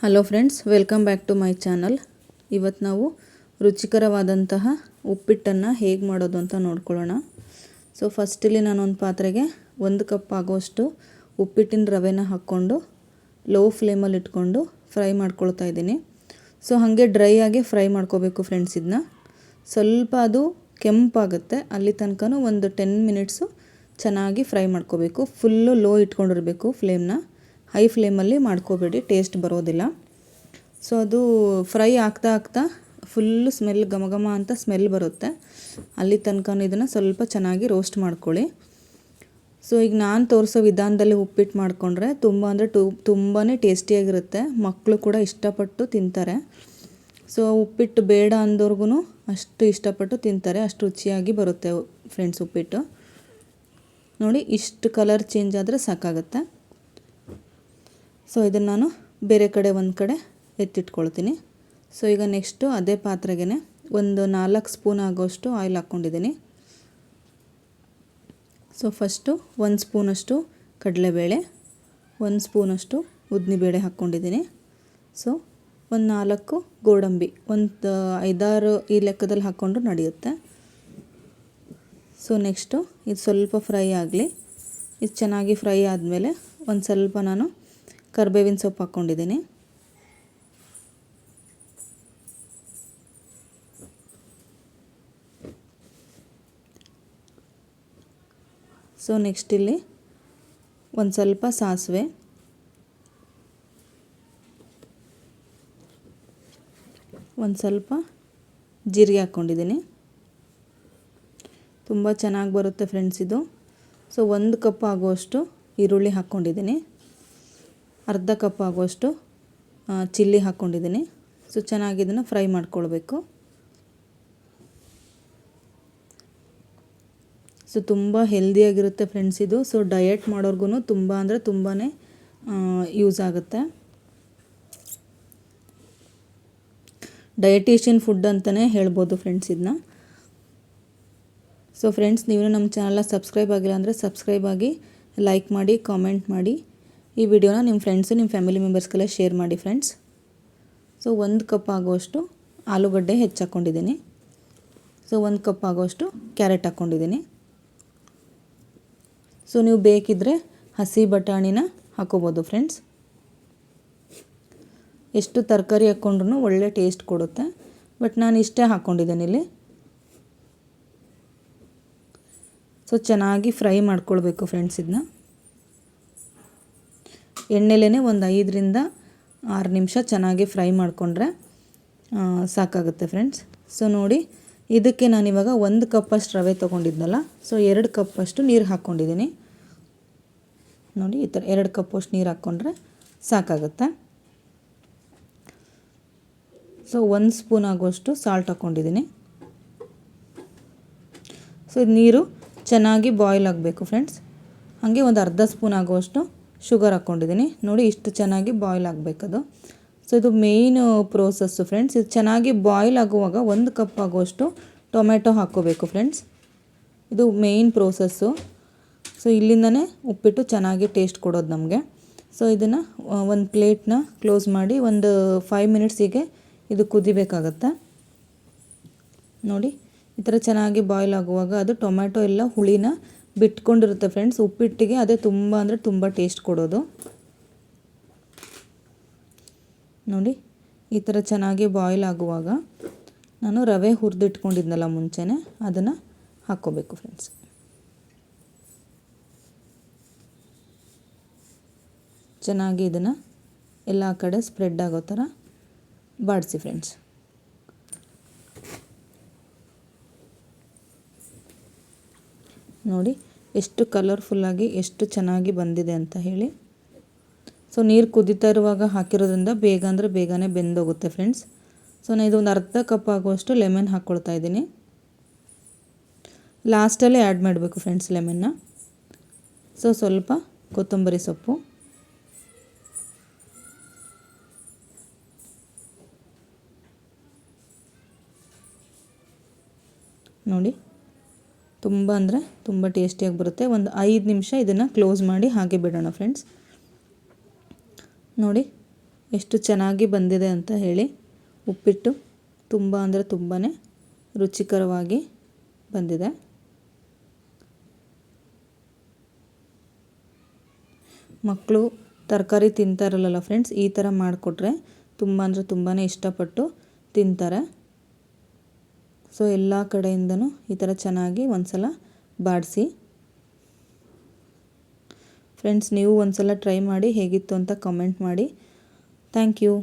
Hello friends, welcome back to my channel. ಇವತ್ತು ನಾವು ರುಚಿಕರವಾದಂತಹ ಉಪ್ಪಿಟ್ಟನ್ನು ಹೇಗೆ ಮಾಡೋದು ಅಂತ ನೋಡ್ಕೊಳ್ಳೋಣ. ಫಸ್ಟಲ್ಲಿ ನಾನೊಂದು ಪಾತ್ರೆಗೆ 1 ಕಪ್ ಆಗೋಷ್ಟು ಉಪ್ಪಿಟ್ಟಿನ ರವೆನ ಹಾಕ್ಕೊಂಡು ಲೋ ಫ್ಲೇಮಲ್ಲಿ ಇಟ್ಕೊಂಡು ಫ್ರೈ ಮಾಡ್ಕೊಳ್ತಾ ಇದ್ದೀನಿ. ಹಾಗೆ ಡ್ರೈ ಆಗಿ ಫ್ರೈ ಮಾಡ್ಕೋಬೇಕು ಫ್ರೆಂಡ್ಸ್. ಇದನ್ನ ಸ್ವಲ್ಪ ಅದು ಕೆಂಪಾಗುತ್ತೆ ಅಲ್ಲಿ ತನಕನೂ ಒಂದು 10 ಮಿನಿಟ್ಸು ಚೆನ್ನಾಗಿ ಫ್ರೈ ಮಾಡ್ಕೋಬೇಕು. ಫುಲ್ಲು ಲೋ ಇಟ್ಕೊಂಡಿರಬೇಕು ಫ್ಲೇಮ್ನ. ಹೈ ಫ್ಲೇಮಲ್ಲಿ ಮಾಡ್ಕೋಬೇಡಿ, ಟೇಸ್ಟ್ ಬರೋದಿಲ್ಲ. ಅದು ಫ್ರೈ ಆಗ್ತಾ ಫುಲ್ಲು ಸ್ಮೆಲ್ ಘಮ ಘಮ ಅಂತ ಸ್ಮೆಲ್ ಬರುತ್ತೆ. ಅಲ್ಲಿ ತನಕ ಇದನ್ನು ಸ್ವಲ್ಪ ಚೆನ್ನಾಗಿ ರೋಸ್ಟ್ ಮಾಡ್ಕೊಳ್ಳಿ. ಈಗ ನಾನು ತೋರಿಸೋ ವಿಧಾನದಲ್ಲಿ ಉಪ್ಪಿಟ್ಟು ಮಾಡಿಕೊಂಡ್ರೆ ತುಂಬಾ ಟೇಸ್ಟಿಯಾಗಿರುತ್ತೆ. ಮಕ್ಕಳು ಕೂಡ ಇಷ್ಟಪಟ್ಟು ತಿಂತಾರೆ. ಉಪ್ಪಿಟ್ಟು ಬೇಡ ಅಂದವ್ರಿಗೂ ಅಷ್ಟು ಇಷ್ಟಪಟ್ಟು ತಿಂತಾರೆ. ಅಷ್ಟು ರುಚಿಯಾಗಿ ಬರುತ್ತೆ ಫ್ರೆಂಡ್ಸ್ ಉಪ್ಪಿಟ್ಟು. ನೋಡಿ, ಇಷ್ಟು ಕಲರ್ ಚೇಂಜ್ ಆದರೆ ಸಾಕಾಗುತ್ತೆ. ಇದನ್ನು ನಾನು ಬೇರೆ ಕಡೆ ಒಂದು ಕಡೆ ಎತ್ತಿಟ್ಕೊಳ್ತೀನಿ. ಈಗ ನೆಕ್ಸ್ಟು ಅದೇ ಪಾತ್ರೆಗೆ ಒಂದು 4 ಸ್ಪೂನ್ ಆಗೋಷ್ಟು ಆಯಿಲ್ ಹಾಕ್ಕೊಂಡಿದ್ದೀನಿ. ಫಸ್ಟು 1 ಸ್ಪೂನಷ್ಟು ಕಡಲೆಬೇಳೆ, 1 ಸ್ಪೂನಷ್ಟು ಉದ್ದಿನಬೇಳೆ ಹಾಕ್ಕೊಂಡಿದ್ದೀನಿ. ಒಂದು 4 ಗೋಡಂಬಿ, ಒಂದು 5-6 ಈ ಲೆಕ್ಕದಲ್ಲಿ ಹಾಕ್ಕೊಂಡು ನಡೆಯುತ್ತೆ. ನೆಕ್ಸ್ಟು ಇದು ಸ್ವಲ್ಪ ಫ್ರೈ ಆಗಲಿ. ಇದು ಚೆನ್ನಾಗಿ ಫ್ರೈ ಆದಮೇಲೆ ಒಂದು ಸ್ವಲ್ಪ ನಾನು ಕರಿಬೇವಿನ ಸೊಪ್ಪು ಹಾಕ್ಕೊಂಡಿದ್ದೀನಿ. ನೆಕ್ಸ್ಟ್ ಇಲ್ಲಿ ಒಂದು ಸ್ವಲ್ಪ ಸಾಸಿವೆ, ಒಂದು ಸ್ವಲ್ಪ ಜೀರಿಗೆ ಹಾಕ್ಕೊಂಡಿದ್ದೀನಿ. ತುಂಬ ಚೆನ್ನಾಗಿ ಬರುತ್ತೆ ಫ್ರೆಂಡ್ಸ್ ಇದು. 1 ಕಪ್ ಆಗುವಷ್ಟು ಈರುಳ್ಳಿ ಹಾಕ್ಕೊಂಡಿದ್ದೀನಿ. ಅರ್ಧ ಕಪ್ ಆಗುವಷ್ಟು ಚಿಲ್ಲಿ ಹಾಕ್ಕೊಂಡಿದ್ದೀನಿ. ಚೆನ್ನಾಗಿ ಇದನ್ನು ಫ್ರೈ ಮಾಡ್ಕೊಳ್ಬೇಕು. ತುಂಬ ಹೆಲ್ದಿಯಾಗಿರುತ್ತೆ ಫ್ರೆಂಡ್ಸ್ ಇದು. ಡಯಟ್ ಮಾಡೋರ್ಗು ತುಂಬಾ ಯೂಸ್ ಆಗುತ್ತೆ. ಡಯಟಿಷಿಯನ್ ಫುಡ್ ಅಂತಲೇ ಹೇಳ್ಬೋದು ಫ್ರೆಂಡ್ಸ್ ಇದನ್ನ. ಫ್ರೆಂಡ್ಸ್, ನೀವು ನಮ್ಮ ಚಾನಲ್ನ ಸಬ್ಸ್ಕ್ರೈಬ್ ಆಗಿಲ್ಲ ಅಂದರೆ ಸಬ್ಸ್ಕ್ರೈಬ್ ಆಗಿ, ಲೈಕ್ ಮಾಡಿ, ಕಾಮೆಂಟ್ ಮಾಡಿ. ಈ ವಿಡಿಯೋನ ನಿಮ್ಮ ಫ್ರೆಂಡ್ಸು, ನಿಮ್ಮ ಫ್ಯಾಮಿಲಿ ಮೆಂಬರ್ಸ್ಗೆಲ್ಲ ಶೇರ್ ಮಾಡಿ ಫ್ರೆಂಡ್ಸ್. 1 ಕಪ್ ಆಗುವಷ್ಟು ಆಲೂಗಡ್ಡೆ ಹೆಚ್ಚಾಕ್ಕೊಂಡಿದ್ದೀನಿ. 1 ಕಪ್ ಆಗುವಷ್ಟು ಕ್ಯಾರೆಟ್ ಹಾಕ್ಕೊಂಡಿದ್ದೀನಿ. ನೀವು ಬೇಕಿದ್ದರೆ ಹಸಿ ಬಟಾಣಿನ ಹಾಕೋಬೋದು ಫ್ರೆಂಡ್ಸ್. ಎಷ್ಟು ತರಕಾರಿ ಹಾಕ್ಕೊಂಡ್ರೂ ಒಳ್ಳೆ ಟೇಸ್ಟ್ ಕೊಡುತ್ತೆ. ಬಟ್ ನಾನು ಇಷ್ಟೇ ಹಾಕ್ಕೊಂಡಿದ್ದೀನಿ ಇಲ್ಲಿ. ಚೆನ್ನಾಗಿ ಫ್ರೈ ಮಾಡ್ಕೊಳ್ಬೇಕು ಫ್ರೆಂಡ್ಸ್ ಇದನ್ನ. ಎಣ್ಣೆಲೇ ಒಂದು 5-6 ನಿಮಿಷ ಚೆನ್ನಾಗಿ ಫ್ರೈ ಮಾಡಿಕೊಂಡ್ರೆ ಸಾಕಾಗುತ್ತೆ ಫ್ರೆಂಡ್ಸ್. ನೋಡಿ, ಇದಕ್ಕೆ ನಾನಿವಾಗ 1 ಕಪ್ಪಷ್ಟು ರವೆ ತೊಗೊಂಡಿದ್ನಲ್ಲ, 2 ಕಪ್ಪಷ್ಟು ನೀರು ಹಾಕ್ಕೊಂಡಿದ್ದೀನಿ. ನೋಡಿ, ಈ ಥರ 2 ಕಪ್ಪಷ್ಟು ನೀರು ಹಾಕ್ಕೊಂಡ್ರೆ ಸಾಕಾಗುತ್ತೆ. 1 ಸ್ಪೂನ್ ಆಗುವಷ್ಟು ಸಾಲ್ಟ್ ಹಾಕ್ಕೊಂಡಿದ್ದೀನಿ. ಇದು ನೀರು ಚೆನ್ನಾಗಿ ಬಾಯ್ಲ್ ಆಗಬೇಕು ಫ್ರೆಂಡ್ಸ್. ಹಾಗೆ ಒಂದು ಅರ್ಧ ಸ್ಪೂನ್ ಆಗುವಷ್ಟು ಶುಗರ್ ಹಾಕ್ಕೊಂಡಿದ್ದೀನಿ. ನೋಡಿ, ಇಷ್ಟು ಚೆನ್ನಾಗಿ ಬಾಯ್ಲ್ ಆಗಬೇಕದು. ಇದು ಮೇಯ್ನ್ ಪ್ರೋಸೆಸ್ಸು ಫ್ರೆಂಡ್ಸ್. ಇದು ಚೆನ್ನಾಗಿ ಬಾಯ್ಲ್ ಆಗುವಾಗ 1 ಕಪ್ ಆಗುವಷ್ಟು ಟೊಮೆಟೊ ಹಾಕ್ಕೋಬೇಕು ಫ್ರೆಂಡ್ಸ್. ಇದು ಮೇಯ್ನ್ ಪ್ರೋಸೆಸ್ಸು. ಇಲ್ಲಿಂದನೇ ಉಪ್ಪಿಟ್ಟು ಚೆನ್ನಾಗಿ ಟೇಸ್ಟ್ ಕೊಡೋದು ನಮಗೆ. ಇದನ್ನು ಒಂದು ಪ್ಲೇಟ್ನ ಕ್ಲೋಸ್ ಮಾಡಿ ಒಂದು 5 ಮಿನಿಟ್ಸಿಗೆ ಇದು ಕುದಿಬೇಕಾಗತ್ತೆ. ನೋಡಿ, ಈ ಥರ ಚೆನ್ನಾಗಿ ಬಾಯ್ಲ್ ಆಗುವಾಗ ಅದು ಟೊಮೆಟೊ ಎಲ್ಲ ಹುಳಿನ ಬಿಟ್ಕೊಂಡಿರುತ್ತೆ ಫ್ರೆಂಡ್ಸ್. ಉಪ್ಪಿಟ್ಟಿಗೆ ಅದೇ ತುಂಬ ಟೇಸ್ಟ್ ಕೊಡೋದು. ನೋಡಿ, ಈ ಥರ ಚೆನ್ನಾಗಿ ಬಾಯ್ಲ್ ಆಗುವಾಗ ನಾನು ರವೆ ಹುರಿದಿಟ್ಕೊಂಡಿದ್ನಲ್ಲ ಮುಂಚೆನೇ, ಅದನ್ನು ಹಾಕ್ಕೋಬೇಕು ಫ್ರೆಂಡ್ಸ್. ಚೆನ್ನಾಗಿ ಇದನ್ನು ಎಲ್ಲ ಕಡೆ ಸ್ಪ್ರೆಡ್ ಆಗೋ ಥರ ಬಾಡಿಸಿ ಫ್ರೆಂಡ್ಸ್. ನೋಡಿ, ಎಷ್ಟು ಕಲರ್ಫುಲ್ಲಾಗಿ ಎಷ್ಟು ಚೆನ್ನಾಗಿ ಬಂದಿದೆ ಅಂತ ಹೇಳಿ. ನೀರು ಕುದೀತಾ ಇರುವಾಗ ಹಾಕಿರೋದ್ರಿಂದ ಬೇಗನೆ ಬೆಂದೋಗುತ್ತೆ ಫ್ರೆಂಡ್ಸ್. ನಾನು ಇದೊಂದು ಅರ್ಧ ಕಪ್ ಆಗುವಷ್ಟು ಲೆಮನ್ ಹಾಕ್ಕೊಳ್ತಾ ಇದ್ದೀನಿ. ಲಾಸ್ಟಲ್ಲೇ ಆ್ಯಡ್ ಮಾಡಬೇಕು ಫ್ರೆಂಡ್ಸ್ ಲೆಮನ್ನ. ಸ್ವಲ್ಪ ಕೊತ್ತಂಬರಿ ಸೊಪ್ಪು, ನೋಡಿ, ತುಂಬ ಟೇಸ್ಟಿಯಾಗಿ ಬರುತ್ತೆ. ಒಂದು 5 ನಿಮಿಷ ಇದನ್ನು ಕ್ಲೋಸ್ ಮಾಡಿ ಹಾಗೆ ಬಿಡೋಣ ಫ್ರೆಂಡ್ಸ್. ನೋಡಿ, ಎಷ್ಟು ಚೆನ್ನಾಗಿ ಬಂದಿದೆ ಅಂತ ಹೇಳಿ. ಉಪ್ಪಿಟ್ಟು ತುಂಬ ಅಂದರೆ ತುಂಬಾ ರುಚಿಕರವಾಗಿ ಬಂದಿದೆ. ಮಕ್ಕಳು ತರಕಾರಿ ತಿಂತಾರಲ್ಲ ಫ್ರೆಂಡ್ಸ್, ಈ ಥರ ಮಾಡಿಕೊಟ್ರೆ ತುಂಬ ಅಂದರೆ ತುಂಬಾ ಇಷ್ಟಪಟ್ಟು ತಿಂತಾರೆ. ಸೊ ಎಲ್ಲ ಕಡೆಯಿಂದನೂ ಈ ಥರ ಚೆನ್ನಾಗಿ ಒಂದು ಸಲ ಬಾಡಿಸಿ. ಫ್ರೆಂಡ್ಸ್, ನೀವು ಒಂದು ಸಲ ಟ್ರೈ ಮಾಡಿ ಹೇಗಿತ್ತು ಅಂತ ಕಮೆಂಟ್ ಮಾಡಿ. Thank you.